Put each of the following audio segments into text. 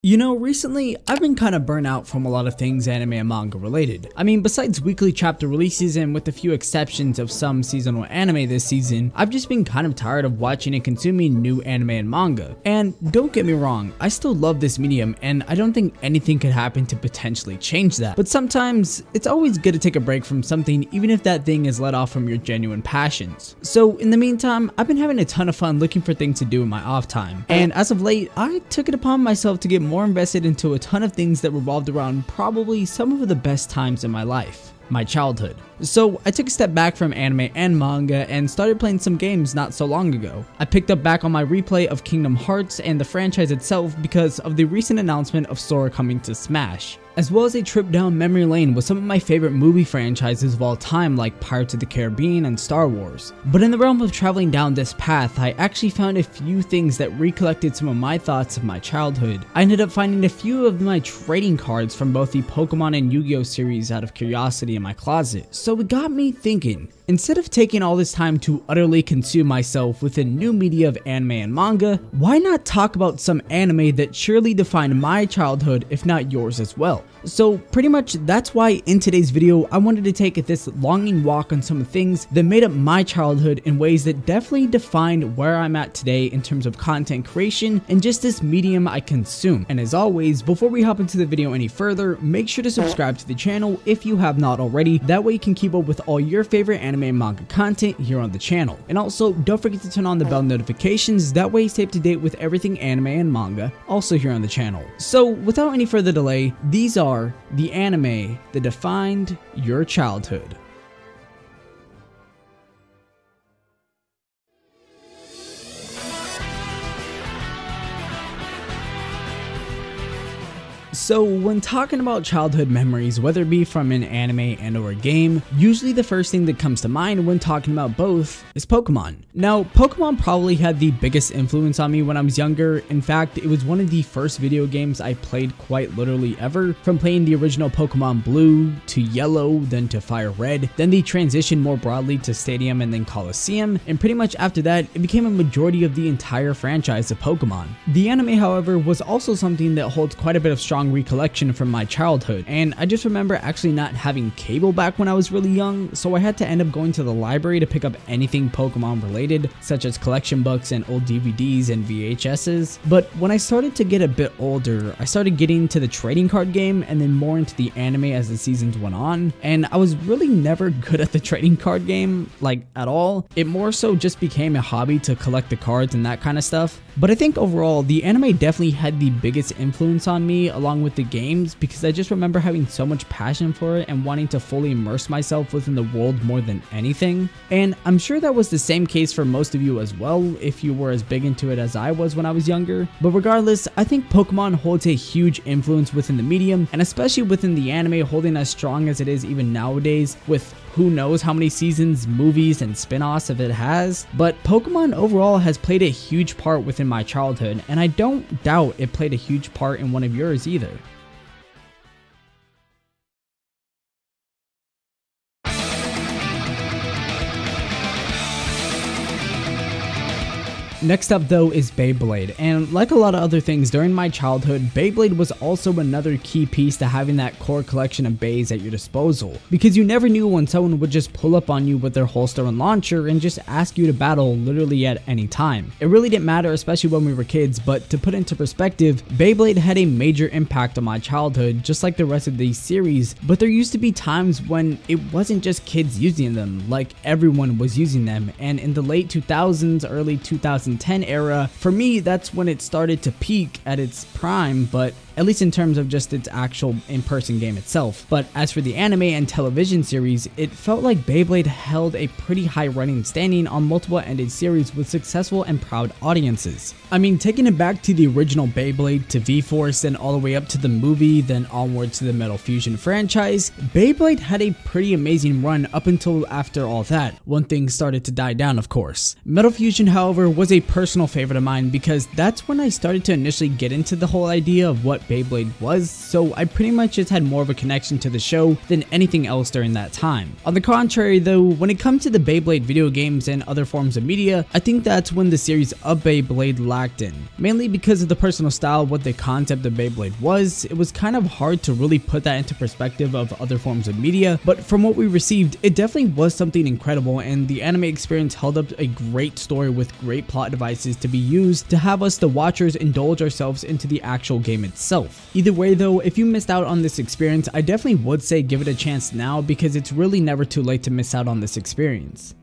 You know, recently, I've been kind of burnt out from a lot of things anime and manga related. I mean, besides weekly chapter releases and with a few exceptions of some seasonal anime this season, I've just been kind of tired of watching and consuming new anime and manga. And don't get me wrong, I still love this medium and I don't think anything could happen to potentially change that. But sometimes, it's always good to take a break from something even if that thing is let off from your genuine passions. So in the meantime, I've been having a ton of fun looking for things to do in my off time. And as of late, I took it upon myself to get more invested into a ton of things that revolved around probably some of the best times in my life. My childhood. So I took a step back from anime and manga and started playing some games not so long ago. I picked up back on my replay of Kingdom Hearts and the franchise itself because of the recent announcement of Sora coming to Smash, as well as a trip down memory lane with some of my favorite movie franchises of all time like Pirates of the Caribbean and Star Wars. But in the realm of traveling down this path, I actually found a few things that recollected some of my thoughts of my childhood. I ended up finding a few of my trading cards from both the Pokemon and Yu-Gi-Oh series out of curiosity in my closet. So it got me thinking, instead of taking all this time to utterly consume myself with a new media of anime and manga, why not talk about some anime that surely defined my childhood if not yours as well? So pretty much that's why in today's video I wanted to take this longing walk on some things that made up my childhood in ways that definitely defined where I'm at today in terms of content creation and just this medium I consume. And as always, before we hop into the video any further, make sure to subscribe to the channel if you have not already. That way you can keep up with all your favorite anime and manga content here on the channel. And also don't forget to turn on the bell notifications, that way you stay up to date with everything anime and manga also here on the channel. So without any further delay, these are the anime that defined your childhood. So when talking about childhood memories, whether it be from an anime and or a game, usually the first thing that comes to mind when talking about both is Pokemon. Now, Pokemon probably had the biggest influence on me when I was younger. In fact, it was one of the first video games I played quite literally ever, from playing the original Pokemon Blue to Yellow, then to Fire Red, then the transition more broadly to Stadium and then Coliseum, and pretty much after that, it became a majority of the entire franchise of Pokemon. The anime, however, was also something that holds quite a bit of strong recollection from my childhood, and I just remember actually not having cable back when I was really young, so I had to end up going to the library to pick up anything Pokemon related, such as collection books and old DVDs and VHSs. But when I started to get a bit older, I started getting into the trading card game and then more into the anime as the seasons went on, and I was really never good at the trading card game, like at all. It more so just became a hobby to collect the cards and that kind of stuff. But I think overall, the anime definitely had the biggest influence on me along with the games, because I just remember having so much passion for it and wanting to fully immerse myself within the world more than anything. And I'm sure that was the same case for most of you as well if you were as big into it as I was when I was younger. But regardless, I think Pokemon holds a huge influence within the medium, and especially within the anime holding as strong as it is even nowadays, with who knows how many seasons, movies, and spin-offs of it has. But Pokemon overall has played a huge part within my childhood, and I don't doubt it played a huge part in one of yours either. Next up though is Beyblade, and like a lot of other things during my childhood, Beyblade was also another key piece to having that core collection of bays at your disposal, because you never knew when someone would just pull up on you with their holster and launcher and just ask you to battle literally at any time. It really didn't matter, especially when we were kids, but to put into perspective, Beyblade had a major impact on my childhood just like the rest of these series, but there used to be times when it wasn't just kids using them, like everyone was using them, and in the late 2000s, early 2010 era, for me that's when it started to peak at its prime, but at least in terms of just its actual in-person game itself. But as for the anime and television series, it felt like Beyblade held a pretty high running standing on multiple ended series with successful and proud audiences. I mean, taking it back to the original Beyblade, to V-Force, then all the way up to the movie, then onwards to the Metal Fusion franchise, Beyblade had a pretty amazing run up until after all that, when things started to die down of course. Metal Fusion, however, was a personal favorite of mine because that's when I started to initially get into the whole idea of what Beyblade was, so I pretty much just had more of a connection to the show than anything else during that time. On the contrary though, when it comes to the Beyblade video games and other forms of media, I think that's when the series of Beyblade lacked in. Mainly because of the personal style of what the concept of Beyblade was, it was kind of hard to really put that into perspective of other forms of media, but from what we received, it definitely was something incredible, and the anime experience held up a great story with great plot devices to be used to have us, the watchers, indulge ourselves into the actual game itself. Either way though, if you missed out on this experience, I definitely would say give it a chance now, because it's really never too late to miss out on this experience.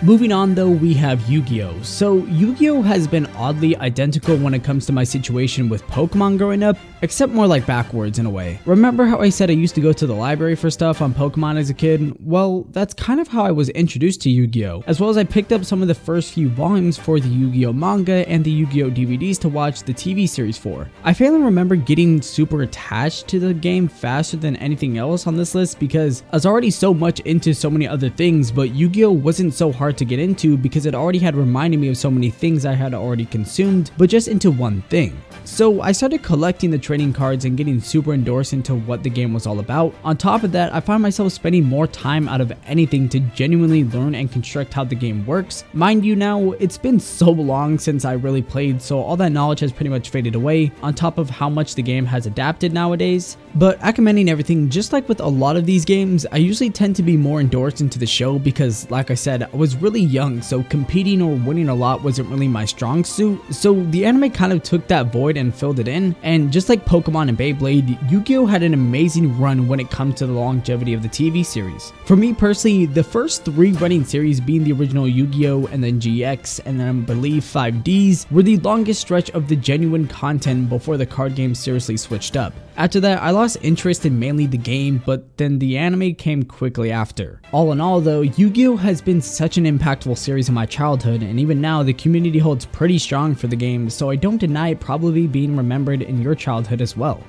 Moving on though, we have Yu-Gi-Oh! So Yu-Gi-Oh! Has been oddly identical when it comes to my situation with Pokemon growing up, except more like backwards in a way. Remember how I said I used to go to the library for stuff on Pokemon as a kid? Well, that's kind of how I was introduced to Yu-Gi-Oh! As well as I picked up some of the first few volumes for the Yu-Gi-Oh! Manga and the Yu-Gi-Oh! DVDs to watch the TV series for. I fairly remember getting super attached to the game faster than anything else on this list, because I was already so much into so many other things, but Yu-Gi-Oh! Wasn't so hard to get into because it already had reminded me of so many things I had already consumed, but just into one thing. So I started collecting the trading cards and getting super endorsed into what the game was all about. On top of that, I found myself spending more time out of anything to genuinely learn and construct how the game works. Mind you now, it's been so long since I really played, so all that knowledge has pretty much faded away, on top of how much the game has adapted nowadays. But recommending everything, just like with a lot of these games, I usually tend to be more endorsed into the show because, like I said, I was really young, so competing or winning a lot wasn't really my strong suit. So the anime kind of took that void and filled it in, and just like Pokemon and Beyblade, Yu-Gi-Oh! Had an amazing run when it comes to the longevity of the TV series. For me personally, the first 3 running series, being the original Yu-Gi-Oh! And then GX, and then I believe 5Ds, were the longest stretch of the genuine content before the card game seriously switched up. After that, I lost interest in mainly the game, but then the anime came quickly after. All in all though, Yu-Gi-Oh! Has been such an impactful series in my childhood, and even now the community holds pretty strong for the game, so I don't deny it probably being remembered in your childhood as well.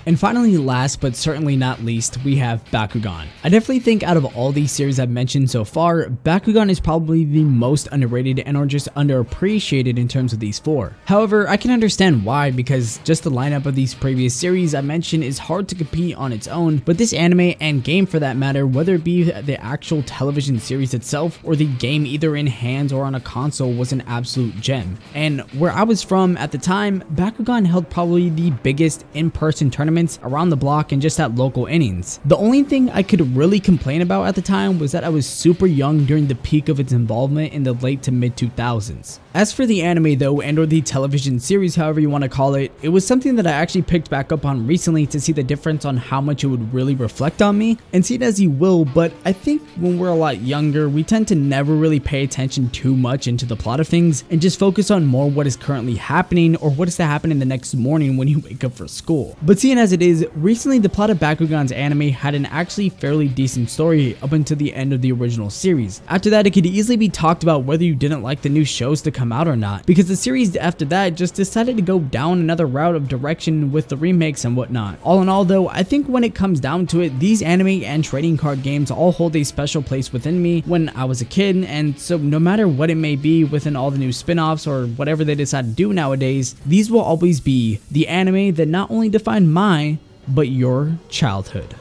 And finally, last but certainly not least, we have Bakugan. I definitely think out of all these series I've mentioned so far, Bakugan is probably the most underrated and or just underappreciated in terms of these 4. However, I can understand why, because just the lineup of these previous series I mentioned is hard to compete on its own, but this anime and game for that matter, whether it be the actual television series itself or the game either in hands or on a console, was an absolute gem. And where I was from at the time, Bakugan held probably the biggest in-person tournament around the block and just at local innings. The only thing I could really complain about at the time was that I was super young during the peak of its involvement in the late to mid 2000s. As for the anime though, and or the television series, however you want to call it, it was something that I actually picked back up on recently to see the difference on how much it would really reflect on me, and see it as you will, but I think when we're a lot younger, we tend to never really pay attention too much into the plot of things and just focus on more what is currently happening or what is to happen in the next morning when you wake up for school. But seeing as it is, recently the plot of Bakugan's anime had an actually fairly decent story up until the end of the original series. After that, it could easily be talked about whether you didn't like the new shows to come out or not, because the series after that just decided to go down another route of direction with the remakes and whatnot. All in all though, I think when it comes down to it, these anime and trading card games all hold a special place within me when I was a kid, and so no matter what it may be within all the new spin-offs or whatever they decide to do nowadays, these will always be the anime that not only defined my, but your childhood.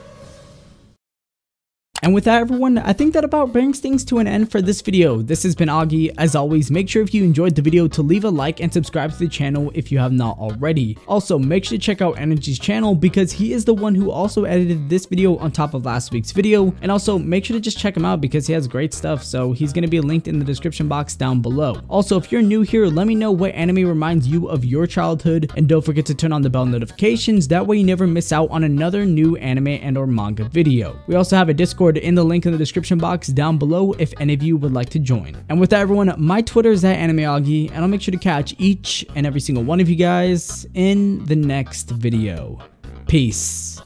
And with that everyone, I think that about brings things to an end for this video. This has been Augie. As always, make sure if you enjoyed the video to leave a like and subscribe to the channel if you have not already. Also, make sure to check out Energy's channel because he is the one who also edited this video on top of last week's video. And also make sure to just check him out because he has great stuff, so he's going to be linked in the description box down below. Also, if you're new here, let me know what anime reminds you of your childhood, and don't forget to turn on the bell notifications, that way you never miss out on another new anime and or manga video. We also have a Discord in the link in the description box down below if any of you would like to join. And with that everyone, my Twitter is @AnimeAugie, and I'll make sure to catch each and every single one of you guys in the next video. Peace.